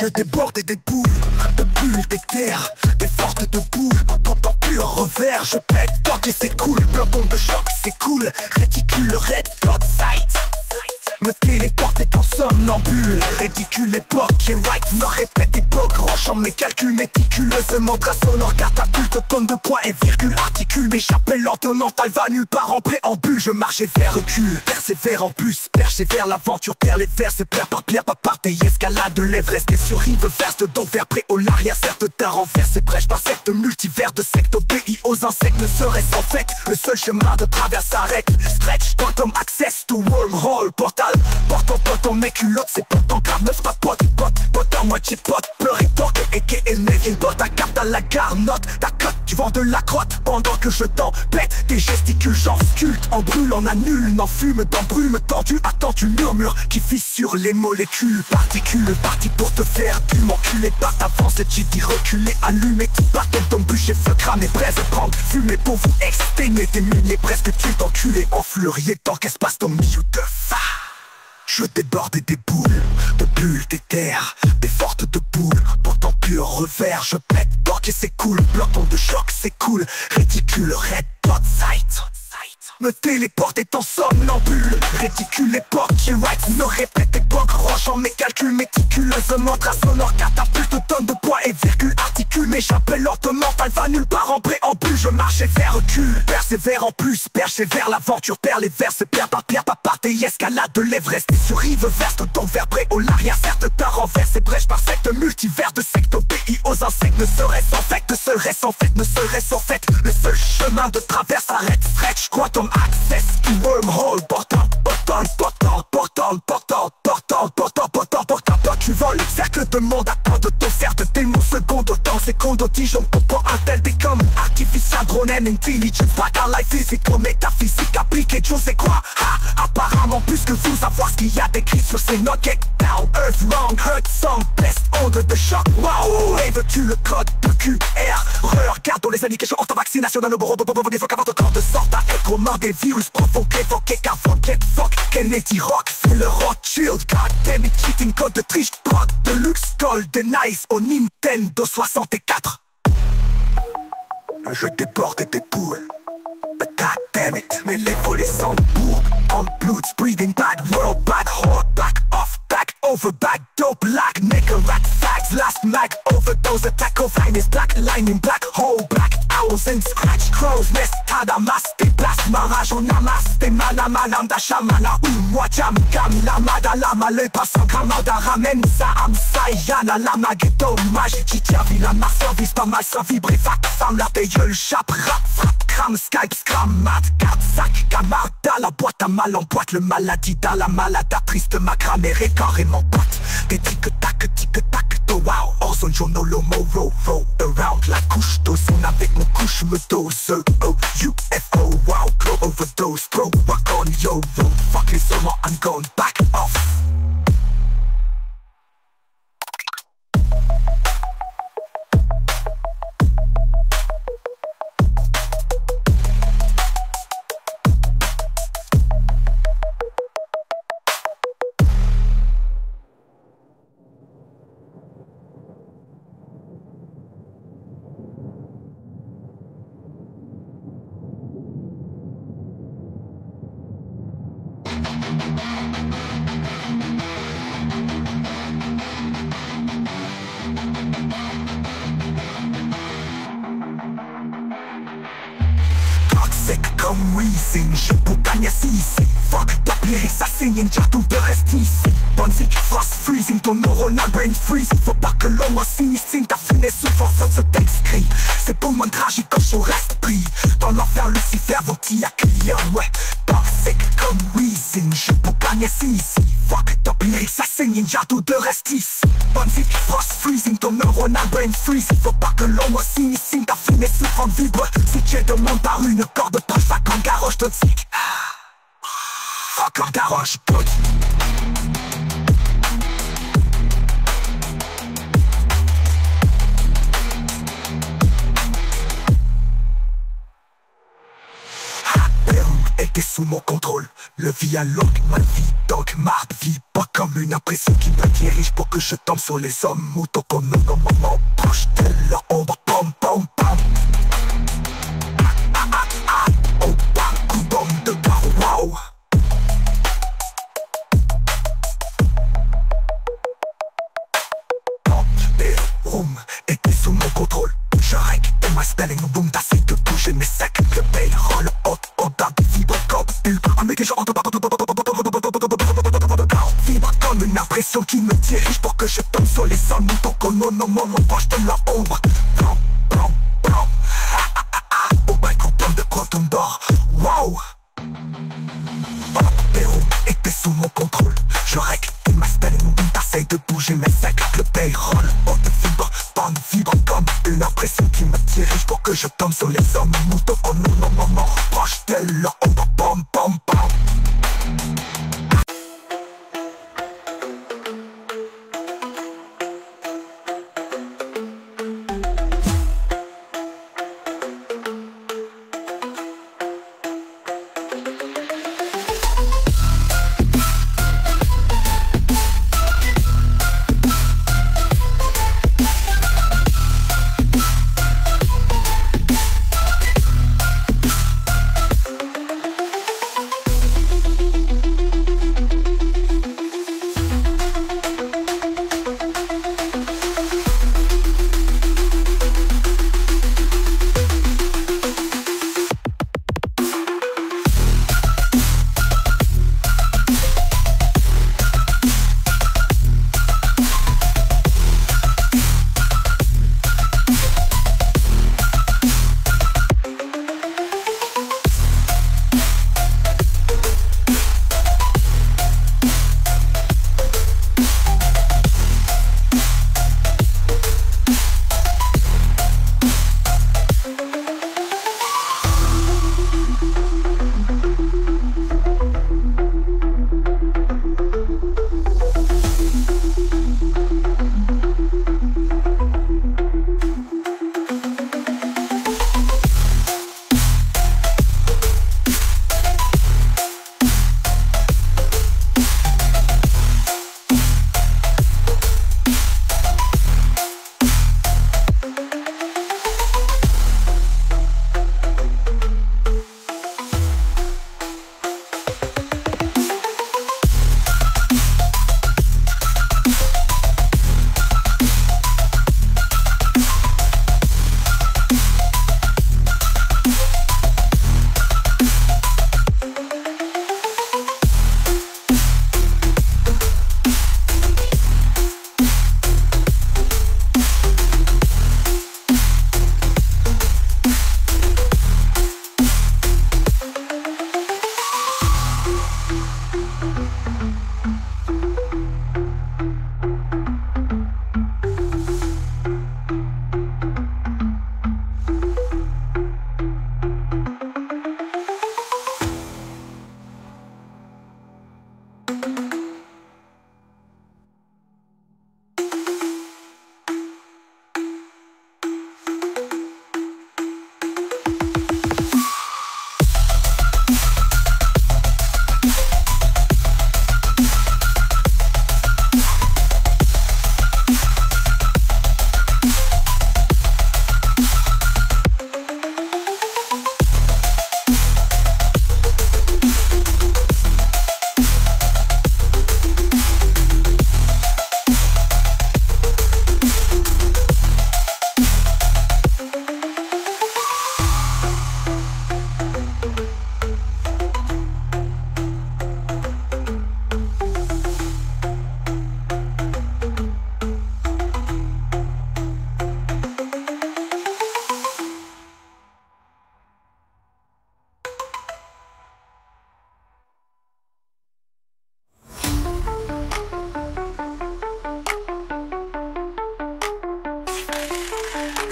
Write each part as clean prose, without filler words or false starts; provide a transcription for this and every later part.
Je déborde des boules, de bulles, des terres, des fortes de boules, en pur revers. Je pète, toque et c'est cool, peloton de choc, c'est cool. Réticule, red dot sight. Me téléporte et en somnambule. Ridicule époque, et right, me répète époque. Ranchant mes calculs méticuleusement, trace sonore, catapulte, tonne de poids et virgule. Articule mes chapelles ordonnantes, elle va nulle part en préambule. Je marchais vers recul, persévère en plus. Persévère l'aventure, perds les vers, c'est plaire par plaire, pas par tes escalade de l'Everest. Et sur rive verse de d'envers, près au l'arrière, certes d'un renvers. C'est brèche par secte, multivers de secte, obéis aux insectes. Ne serait-ce en fait, le seul chemin de travers s'arrête. Stretch, quantum access to wormhole, portal. Portant mes culottes, c'est pourtant car neuf pas pote, à moitié pote, pleur et torque, et le nez, il botte à carte à la garnotte, ta cote, tu vends de la crotte, pendant que je t'en pète, tes gesticules, j'en sculpte, en brûle, en annule, n'en fume, dans brume tendue, attends, tu murmures, qui fissure les molécules, particules, parti pour te faire du m'enculer, part avance, et tu dis reculer, allumer, qui bâton, ton bûcher, feu, cramer, braise, prendre, fumer pour vous exténuer, démuler, presque tu t'enculer, enflurier, tant qu'espace ton milieu de fa. Je déborde des boules, de bulles, des terres, des fortes de boules, pourtant pur revers. Je pète, bloc et c'est cool, peloton de choc, c'est cool. Ridicule, red dot sight. Me téléporte et en somnambule. Ridicule époque, right, me répète époque. Rangeant mes calculs méticuleusement, trace sonore, catapulte, tonne de poids et virgule. Articule mes chapelles ordonnantes, elle va nulle part en préambule. Je marchais vers recul, persévère en plus. Persévère l'aventure, perds les vers, c'est pierre pas par tes escalade de l'Everest. Et sur rive verse, d'envers, près au l'arrière, certes d'un renvers. C'est brèche par secte, multivers de secte, obéis aux insectes. Ne serait-ce en fait, ne serait-ce en fait, ne serait-ce en fait. Le seul chemin de traverse arrête, stretch, quantum access to wormhole, portant, tu voles, cercle de monde attend de ton faire de démons, seconde autant, seconde audition, pour un tel décom, artificial drone and intelligence, back à life physique, métaphysique, appliqué, je sais quoi, apparemment plus que vous savoir ce qu'il y a d'écrit sur ces notes, get down, earth, wrong, hurt, song, blessed, onde de choc, wow, et veux-tu le code de QR, regardons les indications, hors ta vaccination d'un robot, des fois qu'avant de corps de sorte à être aux mains des virus provoqués, évoqués, qu'avant get fuck, Kennedy Rock, fait le Rothschild, goddamn it, cheating, code de triche, prod de luxe, golden nice au Nintendo 64. Je déborde des boules, but goddamn it, mais les volets sont bourgs, on blood, breathing bad, world bad, hard, back off, back over, back, dope, black, nigga, rat, fags, last mag, overdose, attack, of finest, black, line in black hole, black owls and scratch, crows, nest, tadamaste, plasma, rage, on amaste, malamalanda, shamana, moi, jam, gam, lamada, lama, le passant, gramada, ramène, ça, amsayana, lama, ghetto, magie, chichavi, la marque, service, pas mal, ça vibre, vac, femme, la payeule, chape, rap, frappe, cram, skype, scram, mat, carte, sac, camarda, la boîte à mal, emboîte, le maladie, dans la malade, triste, ma grammaire est carrément pote, des tic-tac, oh wow, orson, jono, lomo, row, around, la couche, d'ozone, avec mon couche, me dose, oh, UFO, wow, glow, overdose, throw, walk on, yo, fuck les seulement, I'm going back off. Toxic comme Weezing, je peux gagner ici. Fuck top lyrics, assassine, tout de reste ici. Bonne vie, frost freezing, ton neuronal brain freeze. Faut pas que l'homme sinistre, ta finesse souffrance se t'excrit. C'est pour moi tragique quand je reste pris. Dans l'enfer Lucifer, vont t'y accueillir, ouais. Toxic comme Weezing, je peux gagner ici. Fuck top lyrics, assassine, tout de reste ici. Bonne vie, frost freezing, ton neuronal brain freeze. Faut pas que l'homme sinistre, ta finesse souffrance vibre. Si tu demandes par une corde, pas fac en garoche, te dis. Fuck en garoche, pute. était sous mon contrôle. Le dialogue, ma vie, donc ma vie, pas comme une impression qui me dirige pour que je tombe sur les hommes. Moutons comme un moment proche de leur ombre, pom pom pom. Oh, coup d'homme de barreau, wow. Les rooms étaient sous mon contrôle. Je règle ma spelling, boom, t'essayes de bouger mes sacs. Le bail roll, hot, date, vibre comme ultra, mais que je rentre vibre comme une impression qui me dirige pour que je tombe sur les hommes. Moutons comme mon proche de la ombre. Blam, blam, blam. Oh my god, de quantum d'or, wow. Les rooms étaient sous mon contrôle. Je règle ma spelling, boom, t'essayes de bouger mes sacs. Le bail roll, hot, vibre comme une impression qui me dirige pour que je tombe sur les hommes. Moutons en moment proche de leur ombre, bam bam bam.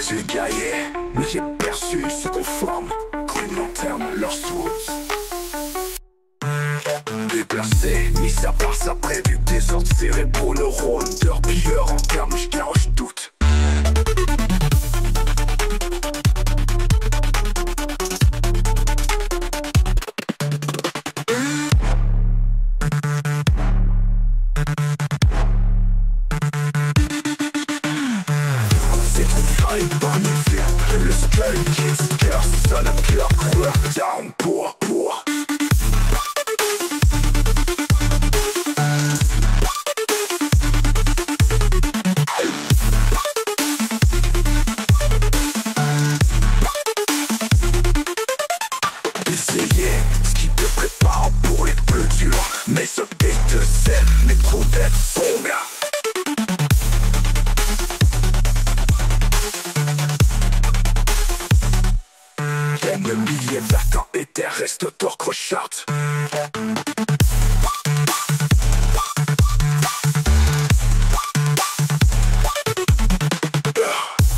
J'ai gaillé, mais j'ai perçu ce qu'on forme. Une lanterne, leur source. Déplacé, mis à part ça prévu. Désordre cérébro, neurones, d'heures pilleurs en termes, j'caroche doute. Stray Kids Curse, Son of Clockwork Down pour essayer ce qui te prépare pour les plus durs. Mais ce updates te sème, mais trop d'être son gars. Ennemi est latin et terrestre Torque Chart.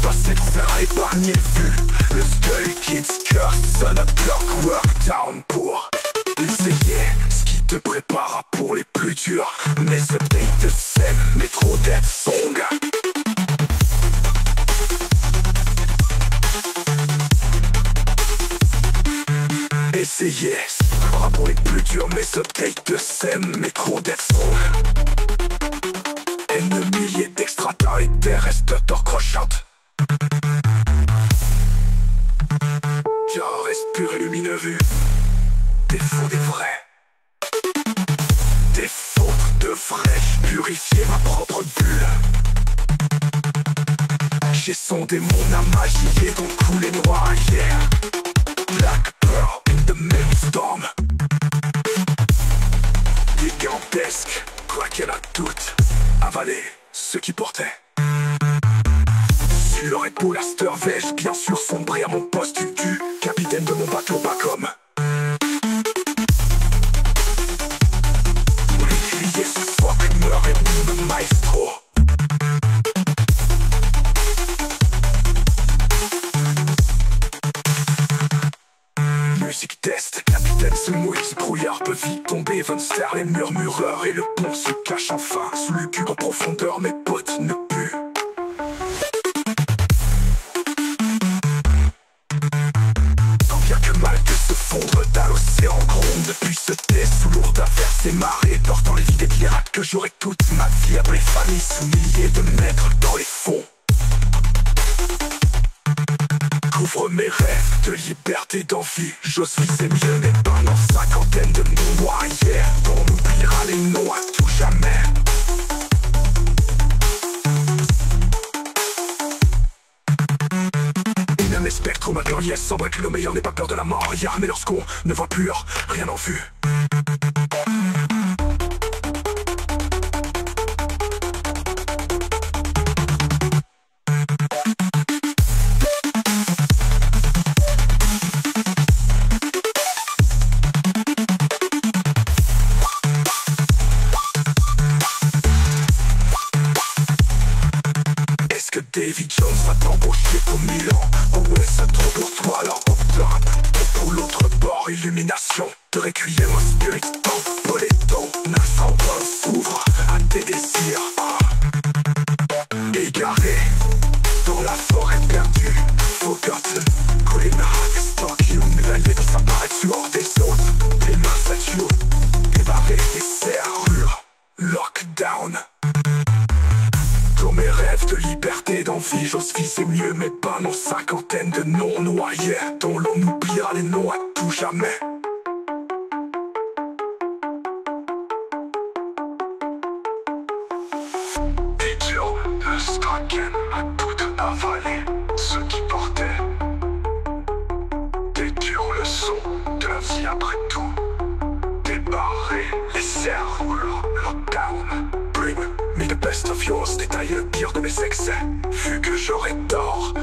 Passé de faire épargner vu. Le Stray Kids Curse, Son of Clockwork Down pour essayer ce qui te prépare pour les plus durs. Mais ce update te sème, mais trop d'être son gars. Essayez, ce pour les plus durs, mais ce update te sème, mais trop d'être son. Ennemi et d'extraterrestres Torque Chart. Jar reste pur et lumineux vu. Des faux, des vrais. Des fautes de vrais. Purifier ma propre bulle. J'ai sondé mon âme magie et donc coulé noir hier. Black Pearl in the Maelstrom. Gigantesque, quoi qu'elle a toutes avalé ce qui portait. Sur Red Bull Blaster vais-je bien sûr sombrer à mon poste du capitaine de mon bateau Bacom. Crier ce fuck meurt et mon maestro. Musique test, capitaine se mouille, ce brouillard peut vite tomber. Venster, les murmureurs et le pont se cache enfin sous lugubre profondeur, mes potes ne puent. Tant bien que mal que se fondre dans l'océan gronde. Depuis ce thé sous lourde averse et marée, portant les vies des pirates que j'aurai toute ma vie. Après famille sous milliers de mètres dans les fonds. Couvre mes rêves de liberté, d'envie. J'ose viser mieux mes pas dans cinquantaine de mois hier. On oubliera les noms à tout jamais. Même spectre ma gloriesse semble que le meilleur n'est pas peur de la mort. Mais lorsqu'on ne voit plus rien en vue. Davy Jones va t'embaucher pour Milan. Oh ouais, c'est trop pour toi, alors opte pour l'autre bord. Illumination de Requiem au Spirit Poléton, 900 s'ouvre à tes désirs. Égaré dans la forêt perdue, Forgotten, Colina, Stockune, la vie s'apparaît hors des autres. Des mains statues, débarrées des serrures, lockdown. Dans mes rêves de liberté, d'envie, j'ose viser mieux mes pas dans cinquantaine de noms noyés, dont l'on oubliera les noms à tout jamais. Des dieux de Straken à tout avalé, ceux qui portaient des dures leçons de la vie après tout. Débarrer les serrures, lockdown. Bring me the best of yours, détailler le pire de mes excès. Vu que j'aurais tort,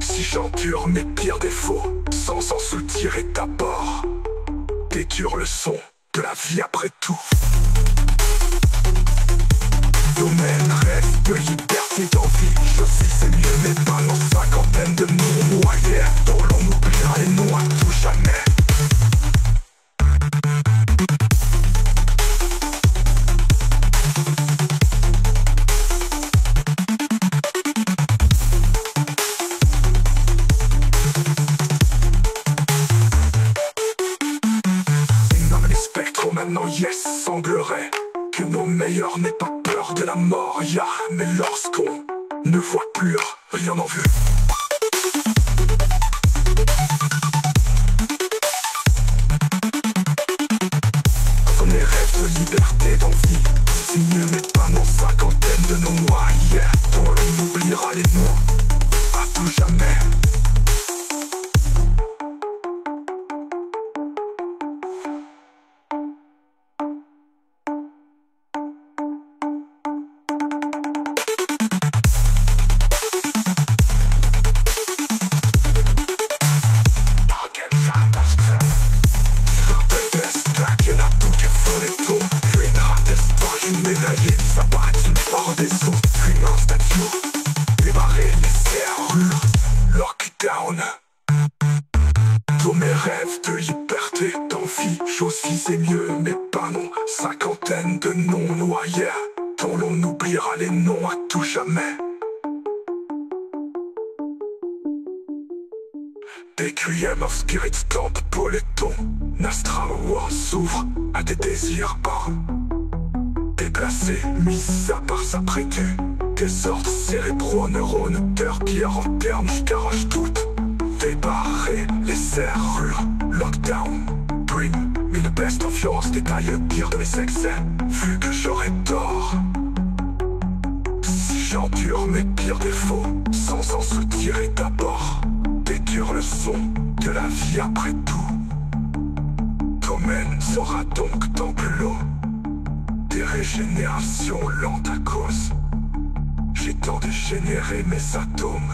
si j'endure mes pires défauts, sans en soutirer d'abord des dures leçons de la vie après tout. Domaine, rêve de liberté, d'envie, je sais c'est mieux, mais pas dans cinquantaine de noms noyés, dont l'on oubliera les noms à tout jamais. Maintenant yes, semblerait que nos meilleurs n'aient pas peur de la mort, mais lorsqu'on ne voit plus rien en vue. lockdown. Tous mes rêves de liberté, d'envie, j'oscise et mieux, mais pas non. Cinquantaine de noms noyés, dont l'on oubliera les noms à tout jamais. Requiem of Spirits tente Poleton. Nostra War s'ouvre à des désirs hors déplacés, mis à part s'apprêter. Désordre cérébraux, neurones, cœur qui en termes, j'arrache toutes. Débarrer les serrures, lockdown. Bring me the best of yours, détaille le pire de mes excès. Vu que j'aurais tort, si j'endure mes pires défauts, sans en soutirer d'abord. Dédure le son de la vie après tout. Domaine sera donc dans l'eau. Des régénérations lentes à cause. J'ai tant de générer mes atomes.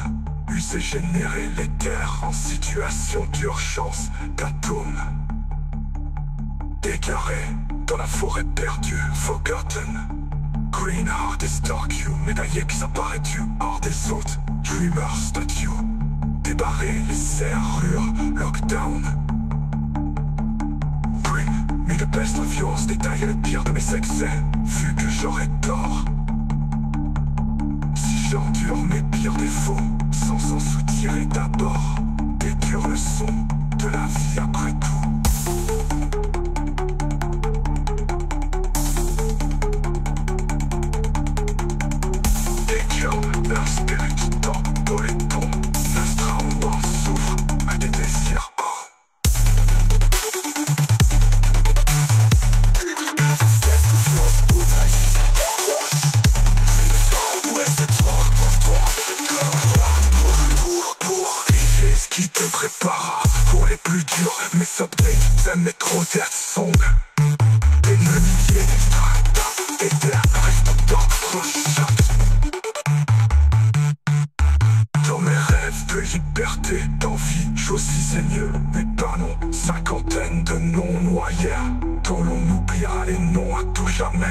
User générer les terres en situation d'urgence d'atomes. Déclaré dans la forêt perdue, forgotten. Green Heart is dark you, médaillé qui s'apparaît du hors des autres. Dreamer statue. Débarrer les serrures, lockdown. Bring me the best of yours, détailler le pire de mes excès. Vu que j'aurais tort, si j'endure mes pires défauts, sans en soutirer d'abord. Dédure le son de la vie après tout. Leur spirit dans Poleton. Nostra War s'ouvre à des désirs hors. Ce qui te prépare pour les plus durs, mes updates, mes trop dead song. Des milliers d'extracts et d'air restent dans chaque. De liberté, d'envie, j'oscise et mieux, mais pas non. Cinquantaine de noms noyés, dont l'on oubliera les noms à tout jamais.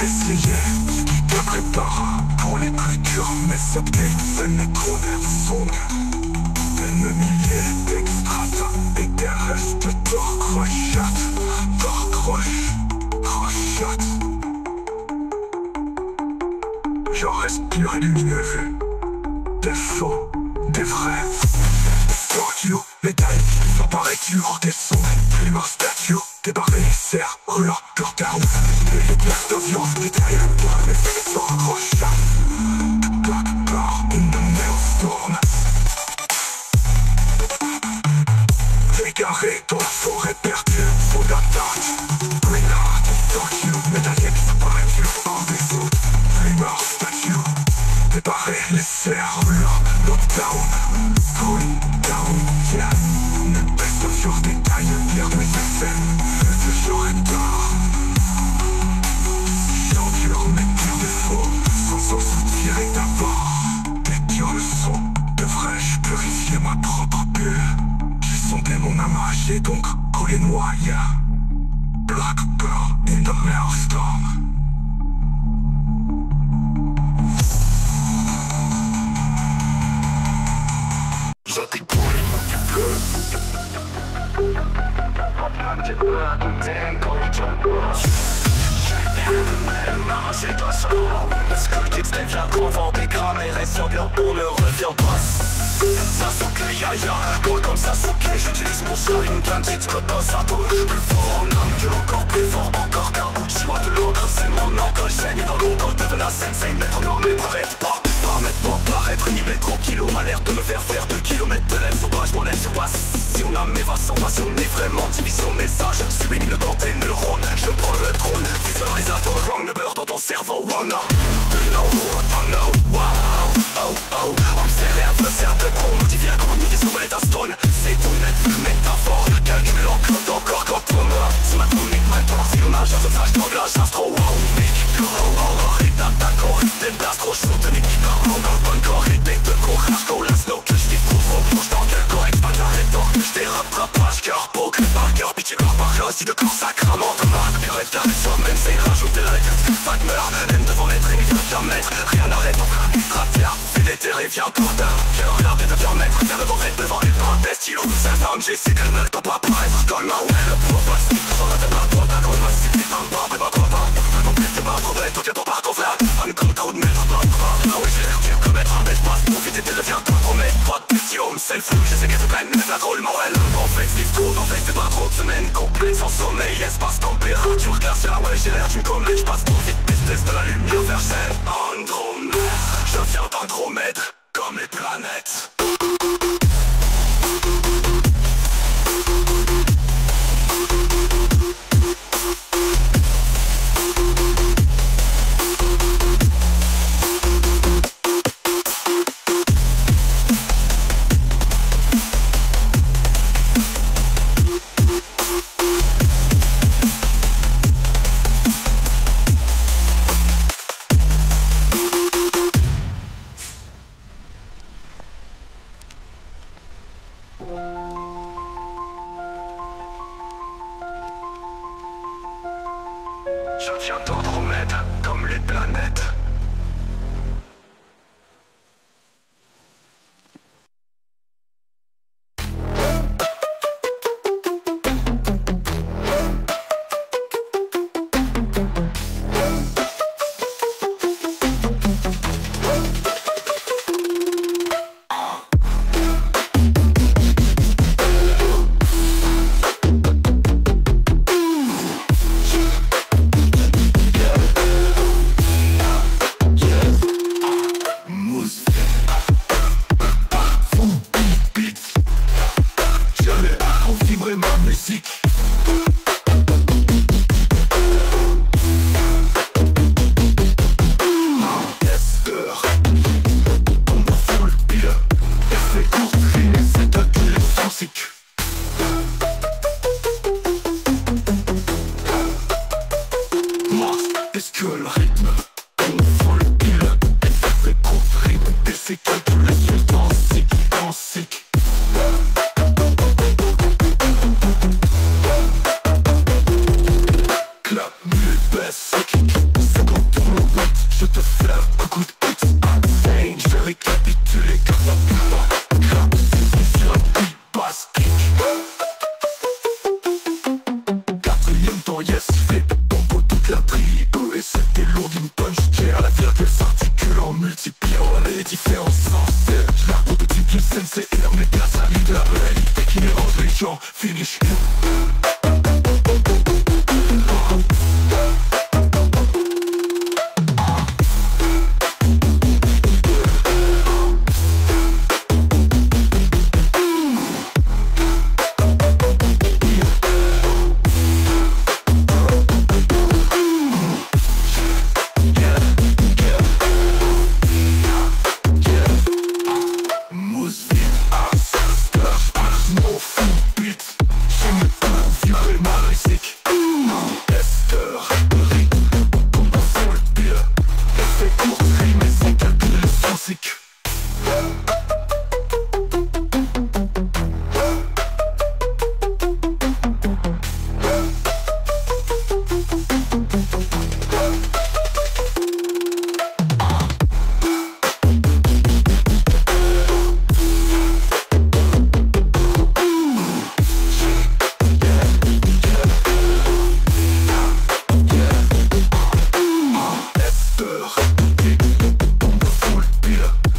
Essayer ce qui te prépare pour les plus durs, mes updates, mes trop song. Des milliers d'extrats et des restes d'or crochat, d'or crochat. J'en respire lumineux, des faux, des vrais. Statue, médaille, s'emparer du hors des sons. Dreamer statue, débarrer les serrures, lockdown. Les best of yours, détailler le poids, les faits s'accrochent. Black bar in the maelstrom. Égaré dans la forêt perdue, faut d'attaque. Green Heart, statue, médaillé qui s'apparaît du hors des autres. Dreamer statue, débarrer les serrures, lockdown. Going down, yeah. The best of yours, détaille le pire de mes excès. Vu que j'aurais tort, j'endure mes pires défauts, sans en soutirer d'abord. Dédure le son, devrais-je purifier ma propre bulle? J'ai sondé mon âme, j'ai donc collé noyé. Black Pearl in the maelstrom. La convent des grammaires et sanglants pour ne revient pas. Sasuke yaya, moi comme Sasuke, j'utilise mon Sharingan, titre dans sa bouche. Plus fort en âme que encore plus fort, encore qu'un choix de l'autre, c'est mon encre. J'saigne dans l'ombre de la sensei, mettre en mais paraître pas. Permettre paraître ni mettre en kilo, m'a l'air de me faire 2 kilomètres de lèvres sauvage, mon lèvre sur passe. Si on a mes vassaux, passion est vraiment division message. Sublime le corps des neurones, je prends le trône. Visualisateur, wrong number dans ton cerveau, wanna. No, oh no, wow, oh oh. Observer adversaire de con, modifier la communauté sous l'état stone. C'est tout net, métaphore, calcul encore quand pour moi. C'est ma tonique, ma torse, l'image, un sauvage, d'anglage, astro, wow, Nick, horror, et d'attaquant, des blasts, trop souteniques. Encore bon corps, et des de courage, go, let's go, que j't'ai trop proche, dans quel correct, pas d'arrêtant. J't'ai rattrapage, cœur, poke, par cœur, pitié, corps par cœur, si le corps sacrament de marque, pire est d'arrêt, même c'est rajouter la lettre, fac meurt, haine devant l'être, et jamais, rien et viens porteur. J'ai regardé de bien mettre, faire le mauvais devant les bras des stylos. C'est un j'essaie qu'elle ne doit pas paraître comme un ouais, le pauvre boss. Sans la débat, toi, ta grande masse, c'est un bar, mais pas trop pas. Non plus, c'est pas mauvais, toi, t'es ton parcours vert. Un coup de mettre, pas. Ah oui, j'ai l'air dur que mettre un espace. Profiter de devient tout promet. Pas de stylo, c'est le flou, je sais qu'elle te prenne, mais la drôle morale. En fait, c'est trop, en fait, c'est pas trop de semaines complètes sans sommeil, espace, température, glaciaire. Ouais, j'ai l'air d'une comète, je passe trop vite, business de la lumière vers celle Andromède. Je viens d'Andromède, comme les planètes. Je viens d'Andromède, comme les planètes. Est-ce que le rythme confond le pile? Effet contre-rythme, effet calculation dansique. Clap, mule, baisse, c'est quand tourne le beat. Je te fais un coucou de X, insane. Je vais récapituler comme ça peut pas. Clap, c'est sur un beat, basse, kick. Quatrième temps, yes, fait tombeau toute la tribu. Et c'était lourd d'une punch, j'ai à la virgule s'articule en multipliant les différents sens. L'arbre de type du sensei et leur méga salut de la réalité qui mélange les gens, finish. Pile.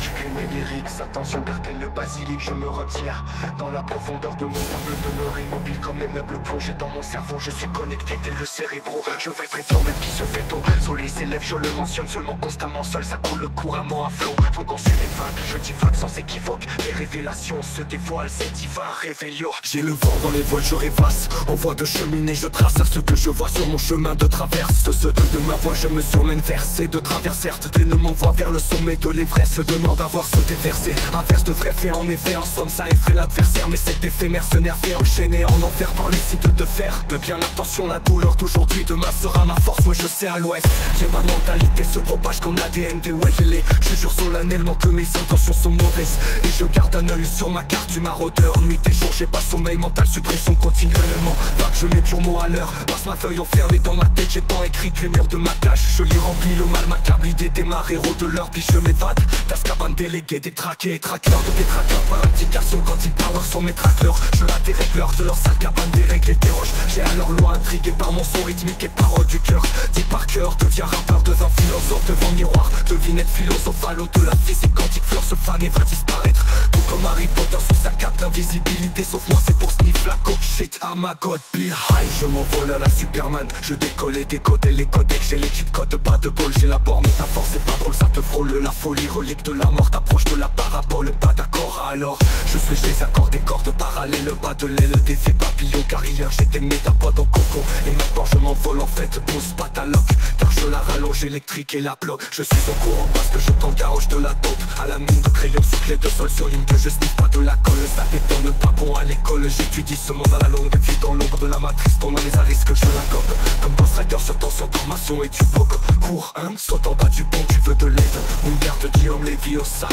j'écris mes lyrics. Attention car tel le basilic, je me retire dans la profondeur de mon sable, demeure immobile comme les meubles plongés dans mon cerveau. Je suis connecté tel le cérébro, je vais prétendre même qui se fait tôt. Sur les élèves je le mentionne seulement constamment seul, ça coule couramment à flot. Faut qu'on se vagues, je divague sans équivoque. Les révélations se dévoilent, c'est divin, réveillot. J'ai le vent dans les voiles, je rêvasse. En voie de cheminée, je trace ce que je vois sur mon chemin de traverse. Ceux de ma voix, je me surmène versé de travers. Certes, tes ne m'envoie vers le sommet de l'Everest. Se demande à voir se déverser. Un verse de vrai fait en effet, en somme ça effraie l'adversaire. Mais cet effet mercenaire fait enchaîner en enfer par les sites de fer. Mais bien attention, la douleur d'aujourd'hui, demain sera ma force. Moi je sais à l'ouest, j'ai ma mentalité se propage comme l'ADN des WLA. Je jure solennellement que mes intentions sont mauvaises. Et je garde un œil sur ma carte du maraudeur. Nuit et jour, j'ai pas sommeil mental, suppression continuellement. Pas que je mets pure mot à l'heure. Passe ma feuille enfermée dans ma tête, j'ai tant écrit que les murs de ma tâche. Je lui remplis le mal, m'accable l'idée des héros de l'heure. Puis je m'évade, d'Azkaban délégué, détraqué et traqueur de détraqueurs. Par indication quand ils parlent sont mes traqueurs. Je la dérégleur de leur sale cabane des règles et des roches. J'ai alors loin intrigué par mon son rythmique et paroles du cœur. Dit par cœur, devient rappeur, devint philosophe devant miroir. Devinette philosophale, de la physique quantique, fleur se fane et va disparaître. Tout comme Harry Potter sous sa cape d'invisibilité. Sauf moi c'est pour sniff la coke shit. Ah ma god, be high. Je m'envole à la Superman. Je décolle et décode et les codecs. J'ai l'équipe code, pas de bol. J'ai la borne, ta force c'est pas drôle. Ça te frôle la folie, relique de la mort. T'approches de la parabole, pas d'accord. Alors je suis les accords des cordes parallèles. Pas de l'aile, d'effet papillon. Car hier j'étais métapode en coco. Et maintenant je m'envole en fait, pousse pas ta loque. Car je la rallonge électrique et la bloque. Je suis au courant parce que je t'engaroche de la dope. À la mine de crayon sous clé de sol sur une que je sniffe pas de la colle. Ça t'étonne pas bon à l'école. J'étudie ce monde à la longue. Vis dans l'ombre de la matrice pendant les arrêts que je l'accorde. Comme Boss Rider sur ton formation et tu poques. Cours hein, saute en bas du pont, tu veux de l'aide. Une garde de Guillaume Léviosa.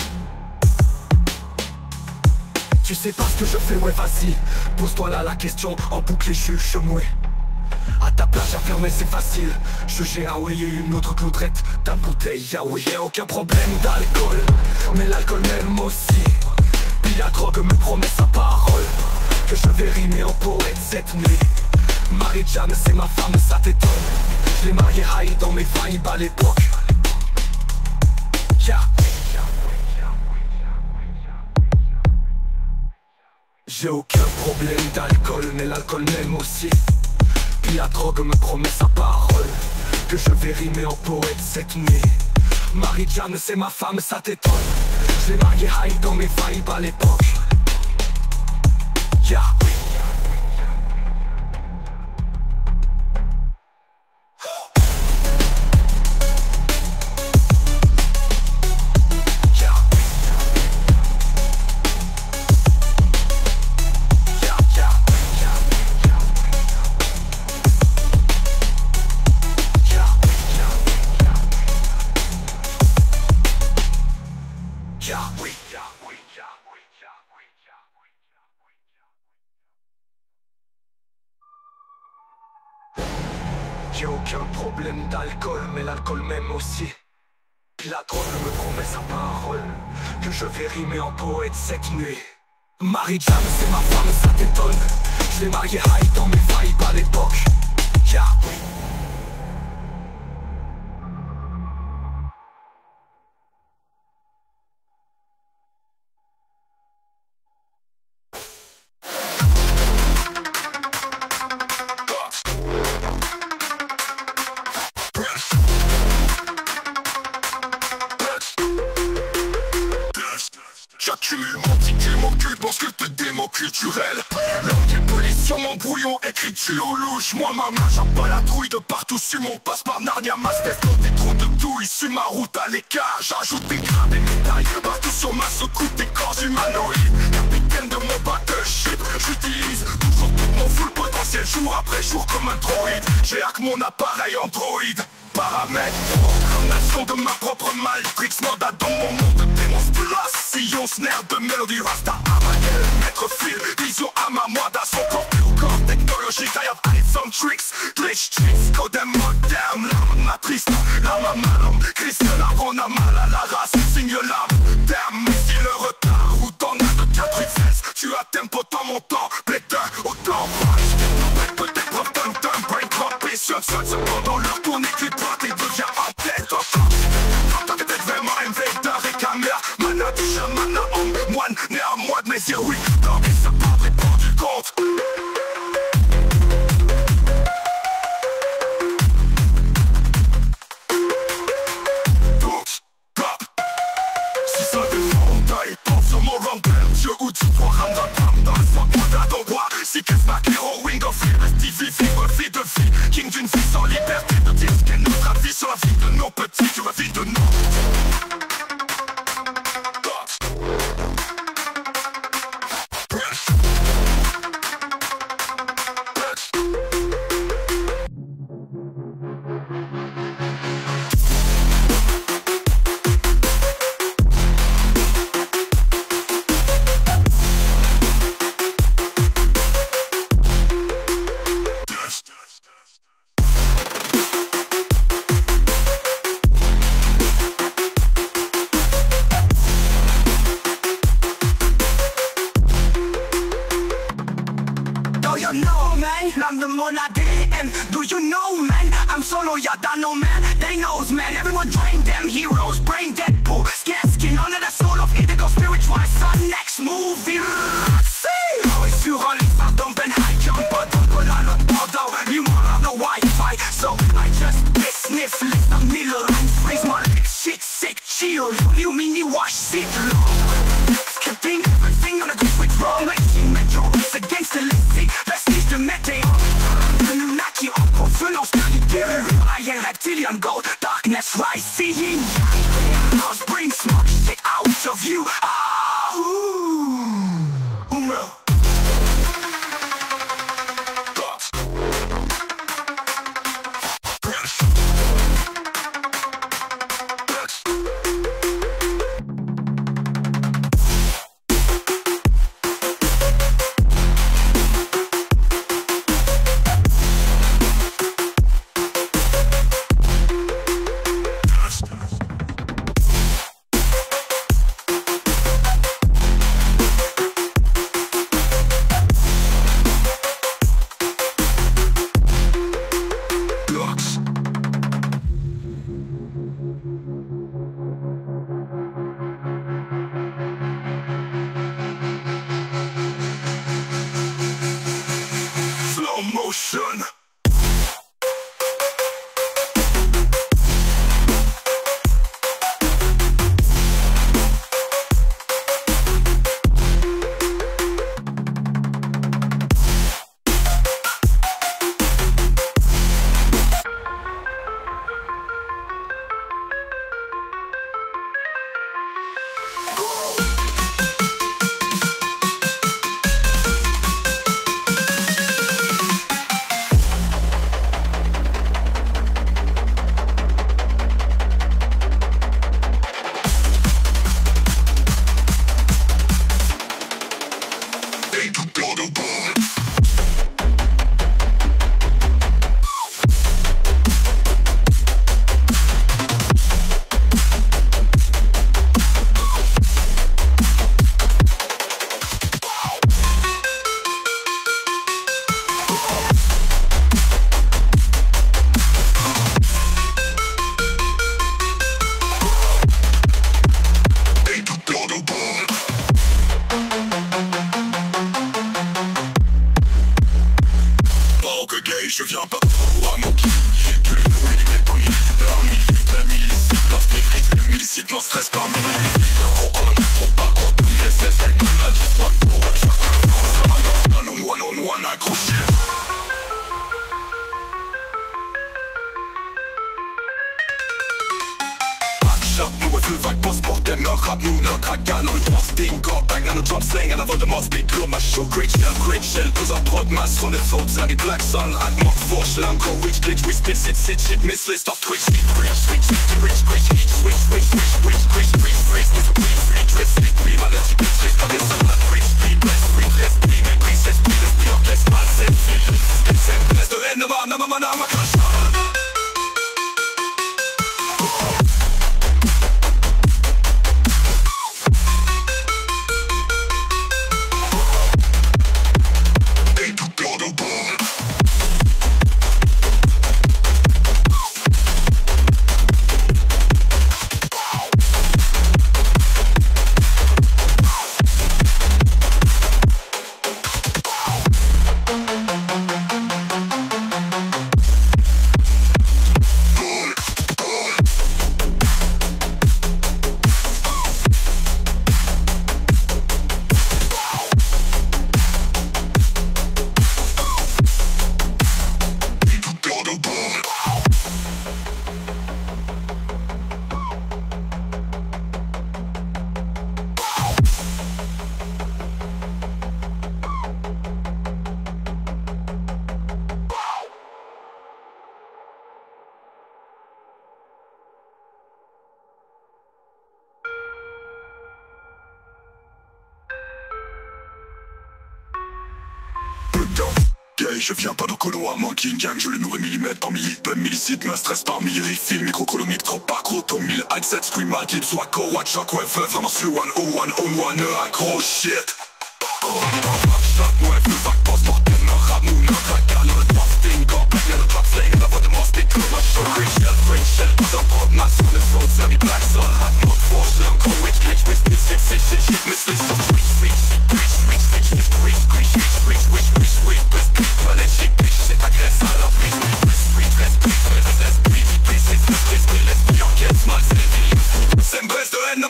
Tu sais pas ce que je fais, ouais vas-y. Pose-toi là la question, en boucle et juge mouais. À ta plage à fermer c'est facile. Je j'ai ah oui une autre cloudrette. Ta bouteille ah oui y'a aucun problème d'alcool. Mais l'alcool m'aime aussi. Puis la drogue me promet sa parole. Que je vais rimer en poète cette nuit. Marie-Jeanne c'est ma femme, ça t'étonne. Je l'ai mariée high dans mes vibes à l'époque. Yeah. J'ai aucun problème d'alcool, mais l'alcool m'aime aussi. Puis la drogue me promet sa parole. Que je vais rimer en poète cette nuit. Marie-Jeanne c'est ma femme, ça t'étonne. Je l'ai mariée high dans mes vibes à l'époque. Yeah. J'ai aucun problème d'alcool, mais l'alcool m'aime aussi. Puis la drogue me promet sa parole. Que je vais rimer en poète cette nuit. Marie-Jeanne c'est ma femme, ça t'étonne. Je l'ai mariée high dans mes vibes à l'époque. Yeah. J'accumule mon ticule, mon cul, mon sculpte démo culturel. L'ordre police sur mon brouillon, écriture louche. Moi ma main, j'en pas la trouille de partout sur mon passe par Narnia. Ma tête dans des trous de douille sur ma route à l'écart. J'ajoute des grains, des médailles partout sur ma secoupe, des corps humanoïdes. Capitaine de mon battleship, j'utilise toujours tout mon full potentiel. Jour après jour comme un droïde. J'ai hack mon appareil Android. Paramètres, incarnation de ma propre matrix. Mandat dans mon monde de démons place. Sillon, snare de mélodie, rasta, Amael, maître fil, vision à ma moida, son corps pur, corps technologique, I have added some tricks, glitch tricks, code moderne, l'arme matrice, l'arme à malhomme, Christ, l'arbre on a mal à la race, signe l'âme, damn, mais si le retard, ou t'en as de 4 16, tu as tempo dans mon temps, pétain, autant, peut-être preuve d'un brain drop, patience, seul cependant leur tourne, écrit pas, t'es devient en tête, t'as tête vraiment invader et caméra, manade dire oui, non mais ça pas vraiment du compte. Si ça défend, t'as eu pense sur mon rumble. Dieu ou tu crois ramener dans le sang pour ton bois. Si qu'est-ce ma héroïne d'offrir, reste vivre vie de vie. King d'une vie sans liberté de dire ce qu'est notre avis sur la vie de nos petits, sur la vie de nos. I'm the monade, and do you know, man? I'm solo, yeah, that no man. They knows, man. Everyone drain them heroes, brain dead pool, scared skin under the soul of indigo spiritual. Son next movie. See, always sur un lit, pardon, ben high jump, but don't put on a bordeaux. You want on the Wi-Fi, so I just sniff, lick the middle, and freeze my lips. Shit, sick, chill. You mini wash, sit low. Skipping everything on a good switch wrong. Like she metro, it's against the listing. Prestige de météo. Illuminati en confluence de I am reptilian gold, darkness rising. House bring smoke, shit out of you. Motion. Je viens pas à mon qui que le bruit des bruits parmi la milice, parce que les milicites n'en stressent pas mais trop pas contre les SS avec la distoire pour one accroché. Nous et vague post-mortem, leur rap, nous, leur craquant, dans le posting, core bang, dans le drop slang, à la vol de mon speed, club, ma show, great shell, cause I prod my son, it's old, zang, it black sun, at more force, lang, go, rich, glitch, we spit, sit, shit, miss, list, off, twitch, rich, Hey, je viens pas de colo à Monkey Gang, je le nourris millimètre par millipède, millicide, me stresse par millirifile, microcolomique, trop par croto, 1000 headset, stream, mal, clip, soit co, watch, shock, web, vraiment sur 101, accro, shit. Shot, ouais, plus vague, post, mortem, rap, nous, notre calotte, posting, complet, le trap, slang, la voix de moi, speak, ma show, green shell, tout en prod, ma sous le flow, semi black, so, hot, mode, force, l'uncle, witch, glitch, miss, shit, miss, so, switch, c'est agresse à la prise, c'est une baisse de haine,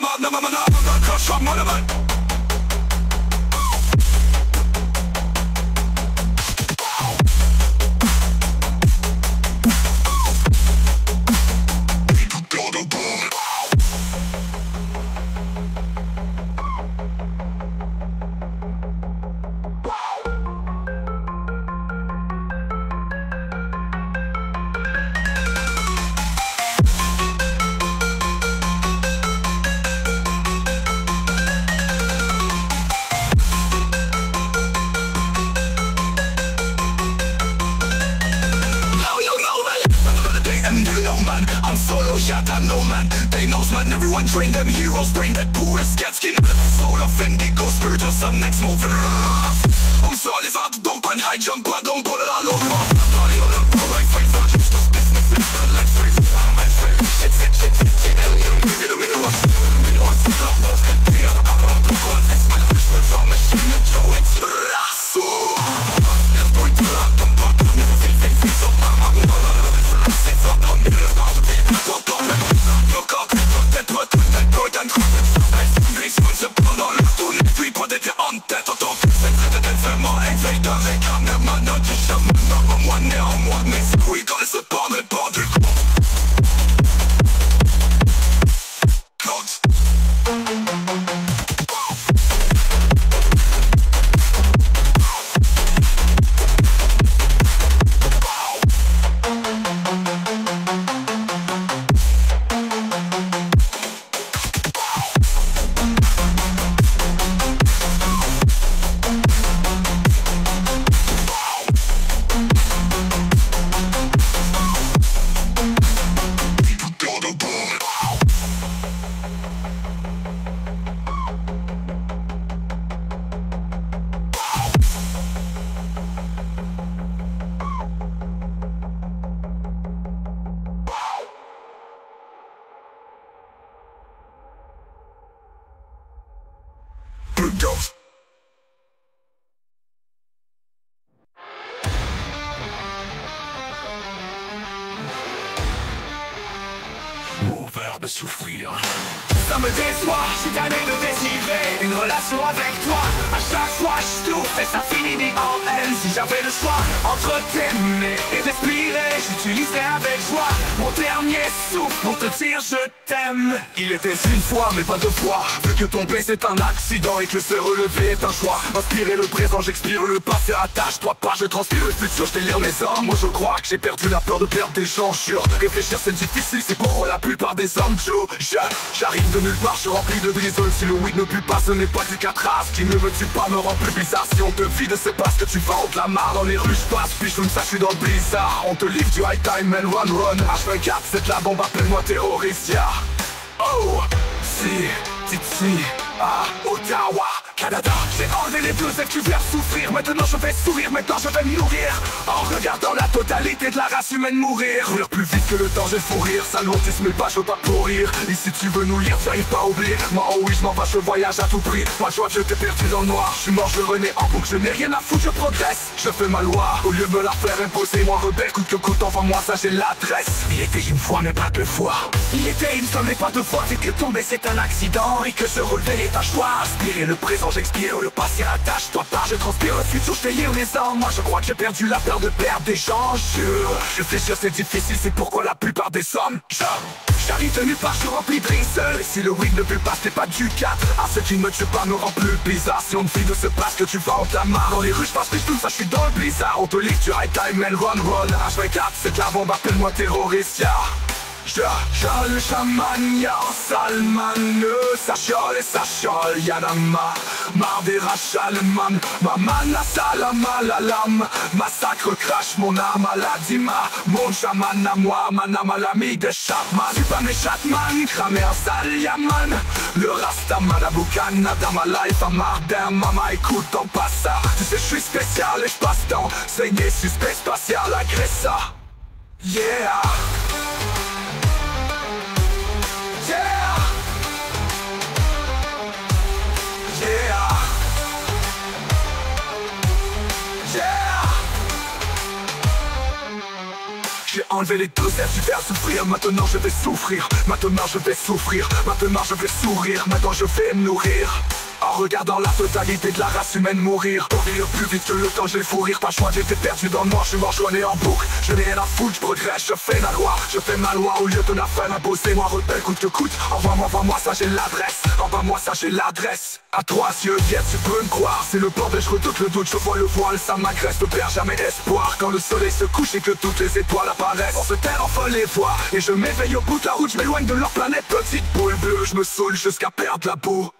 I'm solo shot, I'm no man. They knows man, everyone train them heroes. Brain that poor scat skin. Soul of indigo, spirit of some next move. I'm so elevato, don't pan high jump, but don't put it all over. Body on the floor, like fight for just the business. Let's face it, I'm my friend. Shit, alien, we get a middle of we don't want to stop us. We are the power of the god. That's my Christmas from machine and Joe. It's Rasso. Let's go into the top, never feel fake, so I'm c'est fort dans le milieu de la vie. T'entends même le coq, tête droite, tête droite, un coup. Gris, se prend dans le tourne, puis prend des en tête. Entends, c'est très vraiment invader avec un hermano du chemin. Non, moi néanmoins, mais c'est oui quand elle se porte le bord du coup. Ghost. Mon verbe souffrir. Ça me déçoit, je suis tanné de désirer une relation avec toi. À chaque fois je souffre et ça finit en haine. Si j'avais le choix entre t'aimer et respirer, j'utiliserais avec joie mon dernier souffle pour te dire je t'aime. Il était une fois mais pas deux fois. Vu que tomber c'est un accident et que se relever est un choix. Inspirer le présent, j'expire le passé, attache-toi pas, je transpire le futur, je délire mes hommes. Moi je crois que j'ai perdu la peur de perdre des gens. Jure, réfléchir c'est difficile, c'est pour la plupart des hommes. J'arrive de nulle part, je suis rempli de brisol. Si le weed ne pue pas, ce n'est pas du 4 as. Qui ne me tue pas me rend plus bizarre. Si on te vide, c'est parce que tu vends de la marre. Dans les rues je passe, puis je me sache, je suis dans le blizzard. On te livre du high time and run. H24, c'est la bombe, appelle-moi terroriste, yeah. Oh, si, à Ottawa, Canada. J'ai enlevé les deux ailes, tu viens souffrir. Maintenant je vais sourire, maintenant je vais me nourrir. En regardant la totalité de la race humaine mourir. Courir plus vite que le danger, faut rire. S'alourdissent mes pages, je veux pas pourrir. Et si tu veux nous lire, tu arrives pas à oublier. Moi oh oui, je m'en vais, je voyage à tout prix. Moi je vois que je t'ai perdu dans le noir. Je suis mort, je renais en boucle, je n'ai rien à foutre, je progresse. Je fais ma loi, au lieu de me la faire imposer. Moi rebelle, coûte que coûte, envoie-moi ça, j'ai l'adresse. Il était une fois, mais pas deux fois. Il était une seule, mais pas deux fois. C'est que tomber c'est un accident et que se relever est un choix. Inspirer le présent, j'expire le passé, attache-toi pas. Je transpire le futur, je délire les hommes. Moi je crois que j'ai perdu la peur de perdre des gens. Je fais sûr c'est difficile, c'est pourquoi la plupart des hommes j'arrive de nulle part, je suis rempli de rinceul. Et si le weed ne pue pas, c'est pas du 4. À ceux qui me tuent pas me rend plus bizarre. Si on me file de ce passe que tu vas en ta marre. Dans les rues je passe plus tout ça, je suis dans le blizzard. On te livre du high time and run. H24 c'est de la bombe, appelle-moi terroriste, yeah. Le chaman, y'a Salman, ça chiole, Yanama, Mardera Chalman, Maman la salama la lame, massacre crash mon âme à la dima, mon chaman à moi, manama l'ami de Chapman, Super Chatman, cramé en sale Yaman, le Rastaman à Boucan, dans ma life à Mardin, maman écoute ton passard, tu sais je suis spécial et je passe dans, saigné suspect spatial agresseur, yeah. J'ai enlevé les deux airs du faire souffrir. Maintenant je vais souffrir. Maintenant je vais souffrir. Maintenant je vais sourire. Maintenant je vais me nourrir. En regardant la totalité de la race humaine mourir. Pour vivre plus vite que le temps je vais fou rire. Pas choix, j'étais perdu dans le noir, je suis mort joigné en boucle. Je n'ai rien à foutre, je progresse, je fais la loi. Je fais ma loi au lieu de la fin imposez-moi, rebelle coûte que coûte. Envoie-moi ça j'ai l'adresse. Envoie-moi ça j'ai l'adresse. À trois yeux viens tu peux me croire. C'est le bordel, je redoute le doute, je vois le voile, ça m'agresse. Ne perds jamais espoir. Quand le soleil se couche et que toutes les étoiles apparaissent. On se terre enfin les voix. Et je m'éveille au bout de la route, je m'éloigne de leur planète. Petite boule bleue, je me saoule jusqu'à perdre la boue.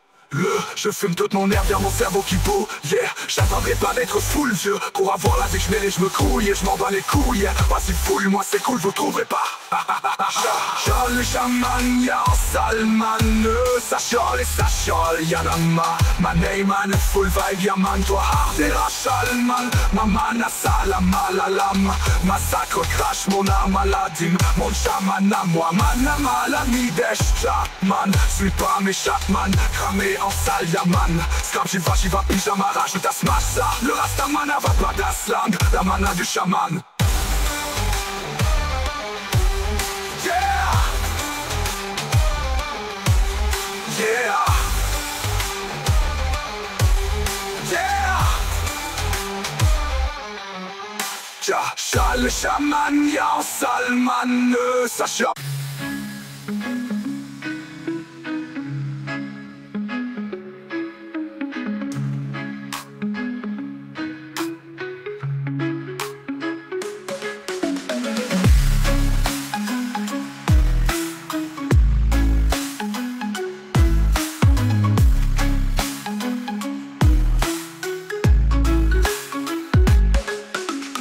Je fume toute mon air vers mon cerveau qui boue. Yeah, j'attendrai pas d'être full vieux pour avoir la vie que je mérite, je me crouille et je m'en bats les couilles. Pas si full, moi c'est cool, vous trouverez pas. Le chaman, y'a Salman, ça chiole, Yanama. Ma name man, full vibe, yaman, toi Ardera Chalman. Maman a salama la lame, massacre crash mon âme à la dîme. Mon chaman à moi, manama l'ami des Chapman. Suis pas mes Chapman, cramé en salle yaman. Scrap j'y va, pyjama, rajoute à smash ça. Le rastaman va pas de la slang, la mana du chaman. Le chaman, y'a Salman, ça chope.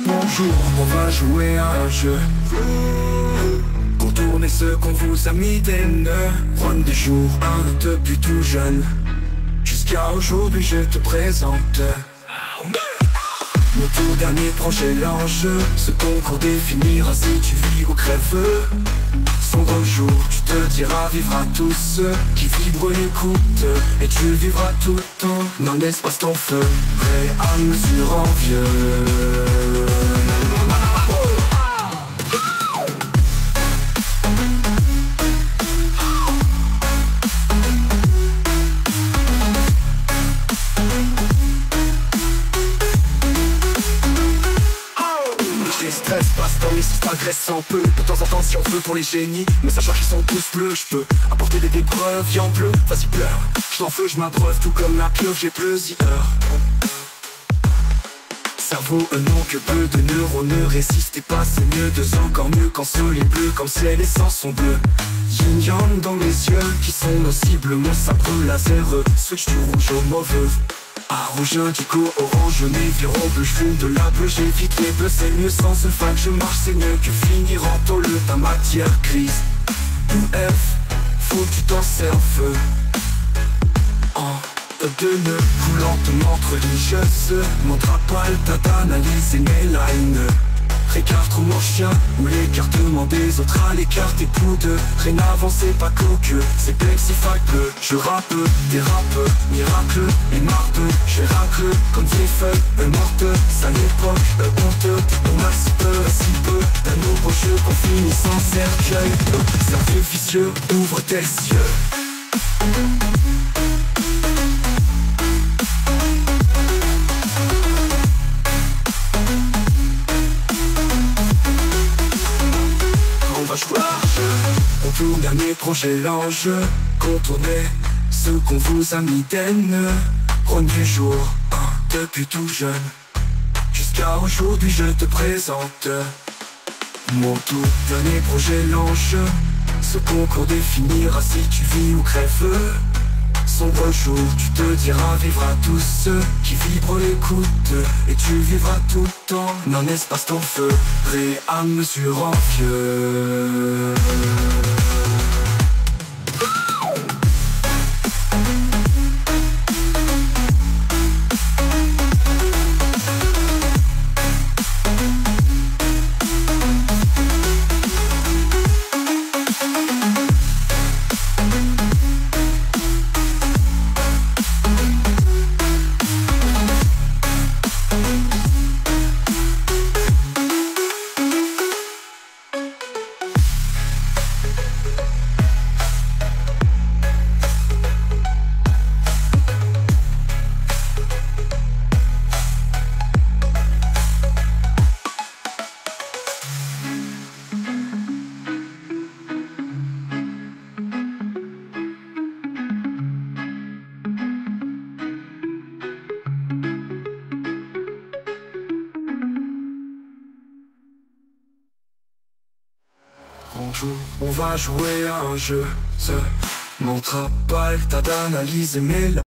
Bonjour, on va jouer à un jeu contourner ce qu'on vous a mis des nœuds. Run des jours, depuis tout jeune jusqu'à aujourd'hui je te présente mon tout dernier projet l'enjeu. Ce concours définira si tu vis ou crèves. Sombre jour, tu te diras vivre à tous ceux qui vibrent et écoutent. Et tu vivras tout le temps dans l'espace ton feu, prêt à mesure en vieux. Stress, passe-temps, mais si t'agresses un peu de temps en temps si on veut pour les génies. Mais sachant qu'ils sont tous bleus, je peux apporter des preuves, viens bleu, vas-y pleure. Je t'en feu, je m'abreuve tout comme la pieuvre, j'ai plusieurs cerveau, un nom que peu de neurones résistent et pas, c'est mieux. Deux encore mieux quand sol est bleu, comme ciel et sang sont bleus. Yin yang dans les yeux qui sont nos cibles, mon sabre laser switch du rouge au mauvais. À rouge indigo, orange, navy, bleu, je fume de la bleue, j'évite les bleus, c'est mieux sans ce fac, je marche, c'est mieux que finir en tôle, ta matière grise. Ou F, faut que tu t'en serves. En de nœuds, coulantement religieuse, montre à poil ta d'analyse et mes lines. Récarte trop mon chien, ou l'écartement des autres à l'écart et tous deux. Rien avancé, pas coqueux, c'est plexifac bleu. Je rappe, dérape, miracle, et marpe. Je racle, comme des feuilles, morte. Ça l'époque, honteux, on a si peu d'un nouveau jeu qu'on finit sans cercueil. Cerveau vicieux, ouvre tes yeux. Mon tout dernier projet l'enjeu, contourner ce qu'on vous a mis des nœuds. Premier jour, depuis tout jeune jusqu'à aujourd'hui je te présente mon tout dernier projet l'enjeu, Ce concours définira si tu vis ou crèves. Son beau jour, tu te diras vivre à tous ceux qui vibrent l'écoute. Et tu vivras tout le temps d'un espace ton feu, prêt à mesure en vieux. On va jouer à un jeu, ce mon travail t'as d'analyser mais là